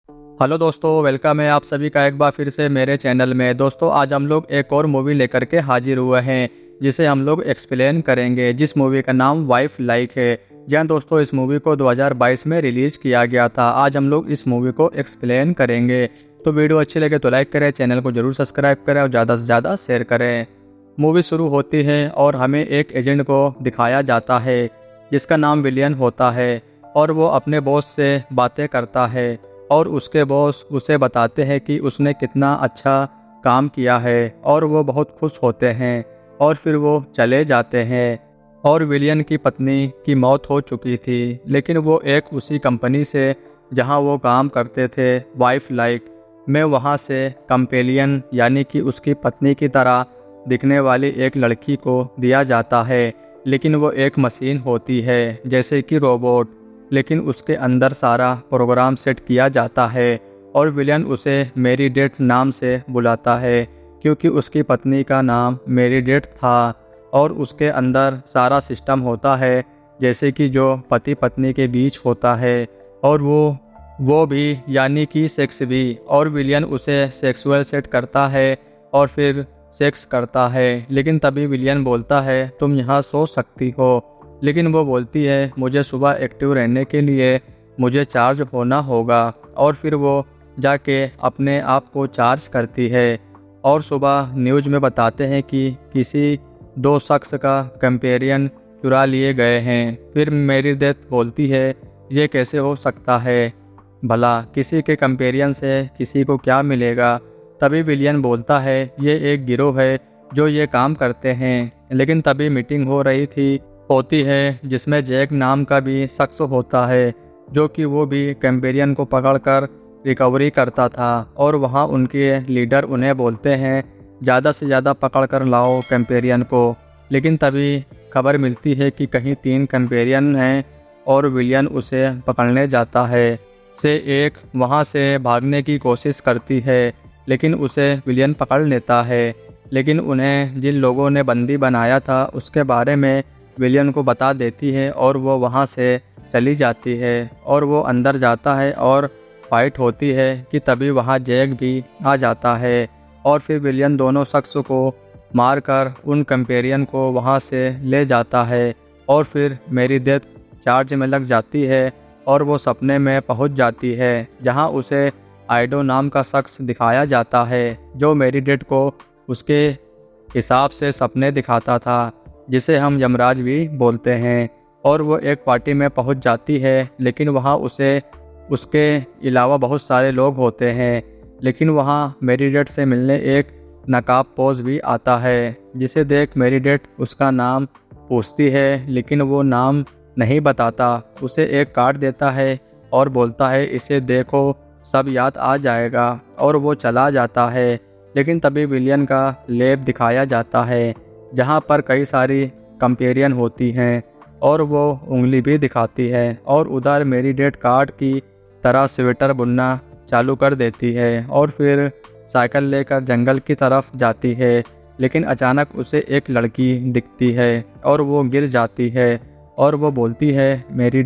Hello दोस्तों, welcome है आप सभी का एक बार फिर से मेरे चैनल में। दोस्तों आज हम लोग एक और मूवी लेकर के हाजिर हुए हैं जिसे हम लोग एक्सप्लेन करेंगे, जिस मूवी का नाम वाइफ लाइक है। जी हाँ दोस्तों, इस मूवी को 2022 में रिलीज किया गया था। आज हम लोग इस मूवी को एक्सप्लेन करेंगे। तो वीडियो अच्छी लगे तो लाइक करें, चैनल को जरूर सब्सक्राइब करें और ज़्यादा से ज़्यादा शेयर करें। मूवी शुरू होती है और हमें एक एजेंट को दिखाया जाता है जिसका नाम विलियन होता है और वो अपने बॉस से बातें करता है और उसके बॉस उसे बताते हैं कि उसने कितना अच्छा काम किया है और वो बहुत खुश होते हैं और फिर वो चले जाते हैं। और विलियन की पत्नी की मौत हो चुकी थी, लेकिन वो एक उसी कंपनी से जहां वो काम करते थे वाइफ लाइक में वहां से कंपेलियन यानी कि उसकी पत्नी की तरह दिखने वाली एक लड़की को दिया जाता है। लेकिन वो एक मशीन होती है जैसे कि रोबोट, लेकिन उसके अंदर सारा प्रोग्राम सेट किया जाता है और विलियन उसे मेरी डेट नाम से बुलाता है क्योंकि उसकी पत्नी का नाम मेरी डेट था। और उसके अंदर सारा सिस्टम होता है जैसे कि जो पति पत्नी के बीच होता है, और वो भी यानी कि सेक्स भी। और विलियन उसे सेक्सुअल सेट करता है और फिर सेक्स करता है। लेकिन तभी विलियन बोलता है तुम यहाँ सो सकती हो, लेकिन वो बोलती है मुझे सुबह एक्टिव रहने के लिए मुझे चार्ज होना होगा। और फिर वो जाके अपने आप को चार्ज करती है और सुबह न्यूज़ में बताते हैं कि किसी दो शख्स का कंपेरियन चुरा लिए गए हैं। फिर मेरी डेथ बोलती है ये कैसे हो सकता है, भला किसी के कंपेरियन से किसी को क्या मिलेगा। तभी विलियन बोलता है ये एक गिरोह है जो ये काम करते हैं। लेकिन तभी मीटिंग हो रही थी होती है जिसमें जैक नाम का भी शख्स होता है जो कि वो भी कैम्पेरियन को पकड़कर रिकवरी करता था। और वहाँ उनके लीडर उन्हें बोलते हैं ज़्यादा से ज़्यादा पकड़ कर लाओ कैम्पेरियन को। लेकिन तभी खबर मिलती है कि कहीं 3 कैम्पेरियन हैं और विलियन उसे पकड़ने जाता है। से एक वहाँ से भागने की कोशिश करती है लेकिन उसे विलियन पकड़ लेता है। लेकिन उन्हें जिन लोगों ने बंदी बनाया था उसके बारे में विलियन को बता देती है और वो वहाँ से चली जाती है और वो अंदर जाता है और फाइट होती है कि तभी वहाँ जैक भी आ जाता है। और फिर विलियन दोनों शख्स को मारकर उन कंपेरियन को वहाँ से ले जाता है। और फिर मेरी डेथ चार्ज में लग जाती है और वो सपने में पहुँच जाती है जहाँ उसे आइडो नाम का शख्स दिखाया जाता है जो मेरी डेथ को उसके हिसाब से सपने दिखाता था, जिसे हम यमराज भी बोलते हैं। और वो एक पार्टी में पहुंच जाती है लेकिन वहां उसके अलावा बहुत सारे लोग होते हैं। लेकिन वहां मेरी डेट से मिलने एक नकाबपोश भी आता है जिसे देख मेरी डेट उसका नाम पूछती है, लेकिन वो नाम नहीं बताता। उसे एक कार्ड देता है और बोलता है इसे देखो सब याद आ जाएगा, और वो चला जाता है। लेकिन तभी विलियन का लैब दिखाया जाता है जहाँ पर कई सारी कंपेरियन होती हैं और वो उंगली भी दिखाती है और उधर मेरी डेट कार्ड की तरह स्वेटर बुनना चालू कर देती है और फिर साइकिल लेकर जंगल की तरफ जाती है। लेकिन अचानक उसे एक लड़की दिखती है और वो गिर जाती है और वो बोलती है मेरी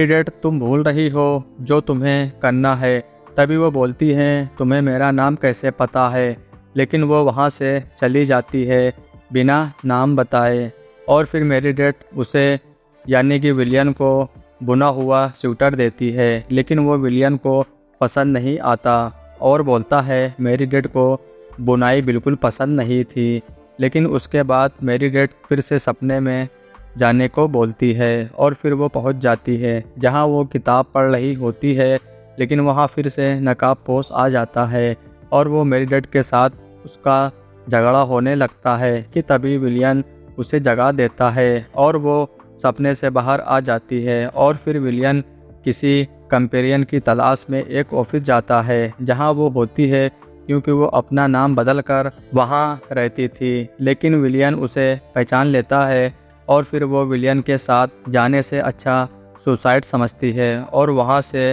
डेट तुम भूल रही हो जो तुम्हें करना है। तभी वो बोलती है तुम्हें मेरा नाम कैसे पता है, लेकिन वो वहाँ से चली जाती है बिना नाम बताए। और फिर मेरी डेट उसे यानी कि विलियन को बुना हुआ स्वेटर देती है, लेकिन वो विलियन को पसंद नहीं आता और बोलता है मेरी डेट को बुनाई बिल्कुल पसंद नहीं थी। लेकिन उसके बाद मेरी डेट फिर से सपने में जाने को बोलती है और फिर वो पहुंच जाती है जहां वो किताब पढ़ रही होती है। लेकिन वहां फिर से नकाबपोश आ जाता है और वो मेरी डेट के साथ उसका झगड़ा होने लगता है कि तभी विलियन उसे जगा देता है और वो सपने से बाहर आ जाती है। और फिर विलियन किसी कंपेरियन की तलाश में एक ऑफिस जाता है जहां वो होती है क्योंकि वो अपना नाम बदल कर वहाँ रहती थी। लेकिन विलियन उसे पहचान लेता है और फिर वो विलियन के साथ जाने से अच्छा सुसाइड समझती है और वहाँ से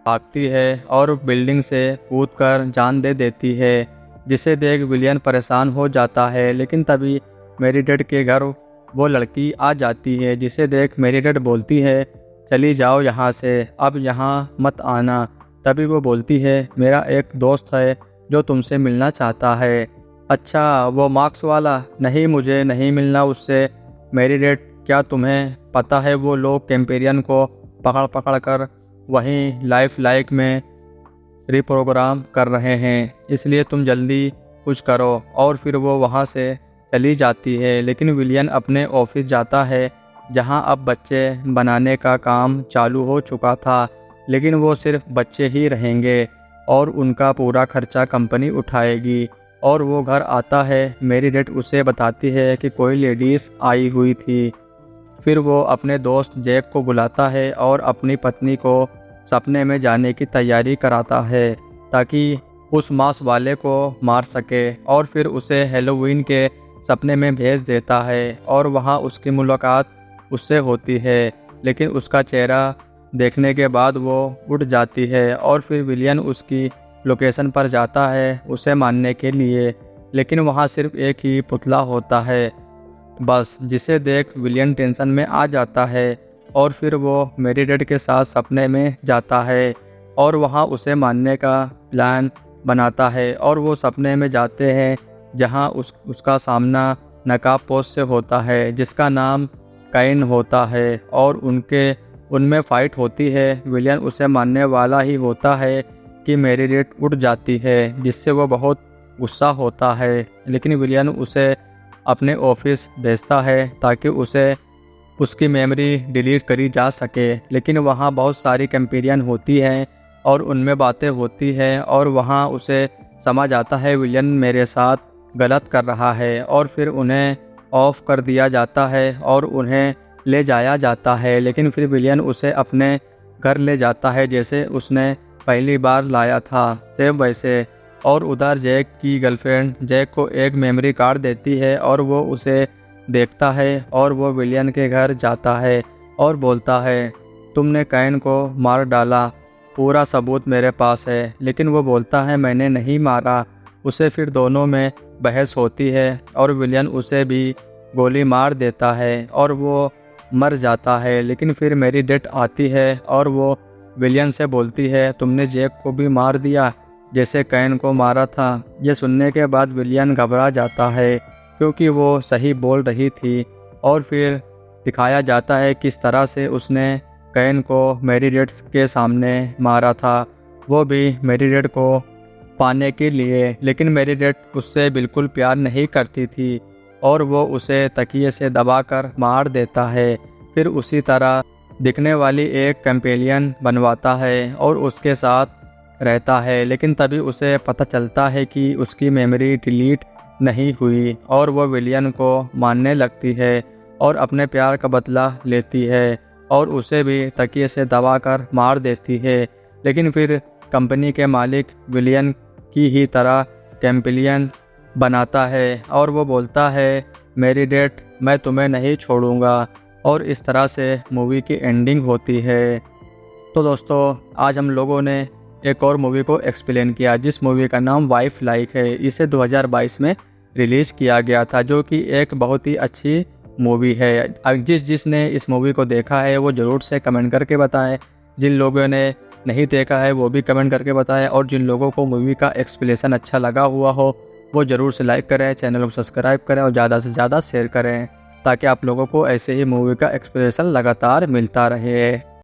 भागती है और बिल्डिंग से कूदकर जान दे देती है, जिसे देख विलियन परेशान हो जाता है। लेकिन तभी मेरी डेड के घर वो लड़की आ जाती है जिसे देख मेरी डेड बोलती है चली जाओ यहाँ से, अब यहाँ मत आना। तभी वो बोलती है, मेरा एक दोस्त है जो तुमसे मिलना चाहता है। अच्छा, वो मार्क्स वाला? नहीं, मुझे नहीं मिलना उससे। मेरी डेट, क्या तुम्हें पता है वो लोग कैंपेरियन को पकड़ पकड़ कर वहीं लाइफ लाइक में रिप्रोग्राम कर रहे हैं, इसलिए तुम जल्दी कुछ करो। और फिर वो वहाँ से चली जाती है। लेकिन विलियन अपने ऑफिस जाता है जहाँ अब बच्चे बनाने का काम चालू हो चुका था, लेकिन वो सिर्फ बच्चे ही रहेंगे और उनका पूरा खर्चा कंपनी उठाएगी। और वो घर आता है, मेरी डेट उसे बताती है कि कोई लेडीज़ आई हुई थी। फिर वो अपने दोस्त जैक को बुलाता है और अपनी पत्नी को सपने में जाने की तैयारी कराता है ताकि उस मांस वाले को मार सके। और फिर उसे हैलोवीन के सपने में भेज देता है और वहाँ उसकी मुलाकात उससे होती है, लेकिन उसका चेहरा देखने के बाद वो उठ जाती है। और फिर विलियन उसकी लोकेशन पर जाता है उसे मारने के लिए, लेकिन वहाँ सिर्फ एक ही पुतला होता है बस, जिसे देख विलियन टेंशन में आ जाता है। और फिर वो मेरी डेड के साथ सपने में जाता है और वहाँ उसे मारने का प्लान बनाता है। और वो सपने में जाते हैं जहाँ उसका सामना नकाबपोश से होता है जिसका नाम कैन होता है और उनमें फ़ाइट होती है। विलियन उसे मारने वाला ही होता है कि मेरी डेड उठ जाती है, जिससे वो बहुत गुस्सा होता है। लेकिन विलियन उसे अपने ऑफिस भेजता है ताकि उसे उसकी मेमोरी डिलीट करी जा सके। लेकिन वहाँ बहुत सारी कैंपेरियन होती हैं और उनमें बातें होती हैं और वहाँ उसे समझ आता है विलियन मेरे साथ गलत कर रहा है। और फिर उन्हें ऑफ कर दिया जाता है और उन्हें ले जाया जाता है। लेकिन फिर विलियन उसे अपने घर ले जाता है जैसे उसने पहली बार लाया था, सेम वैसे। और उधर जैक की गर्लफ्रेंड जैक को एक मेमोरी कार्ड देती है और वो उसे देखता है और वो विलियन के घर जाता है और बोलता है, तुमने कैन को मार डाला, पूरा सबूत मेरे पास है। लेकिन वो बोलता है, मैंने नहीं मारा उसे। फिर दोनों में बहस होती है और विलियन उसे भी गोली मार देता है और वो मर जाता है। लेकिन फिर मेरी डेट आती है और वो विलियन से बोलती है, तुमने जैक को भी मार दिया जैसे कैन को मारा था। ये सुनने के बाद विलियन घबरा जाता है क्योंकि वो सही बोल रही थी। और फिर दिखाया जाता है किस तरह से उसने कैन को मेरी डेट के सामने मारा था, वो भी मेरी डेट को पाने के लिए। लेकिन मेरी डेट उससे बिल्कुल प्यार नहीं करती थी और वो उसे तकिए से दबाकर मार देता है। फिर उसी तरह दिखने वाली एक कंपेलियन बनवाता है और उसके साथ रहता है। लेकिन तभी उसे पता चलता है कि उसकी मेमोरी डिलीट नहीं हुई और वो विलियन को मानने लगती है और अपने प्यार का बदला लेती है और उसे भी तकिए से दबाकर मार देती है। लेकिन फिर कंपनी के मालिक विलियन की ही तरह कैंपेलियन बनाता है और वो बोलता है, मेरी डेट, मैं तुम्हें नहीं छोड़ूंगा। और इस तरह से मूवी की एंडिंग होती है। तो दोस्तों, आज हम लोगों ने एक और मूवी को एक्सप्लेन किया जिस मूवी का नाम वाइफ लाइक है। इसे 2022 में रिलीज़ किया गया था, जो कि एक बहुत ही अच्छी मूवी है। अब जिसने इस मूवी को देखा है वो ज़रूर से कमेंट करके बताएं। जिन लोगों ने नहीं देखा है वो भी कमेंट करके बताएं। और जिन लोगों को मूवी का एक्सप्लेनेशन अच्छा लगा हुआ हो वो ज़रूर से लाइक करें, चैनल को सब्सक्राइब करें और ज़्यादा से ज़्यादा शेयर करें ताकि आप लोगों को ऐसे ही मूवी का एक्सप्लेनेशन लगातार मिलता रहे।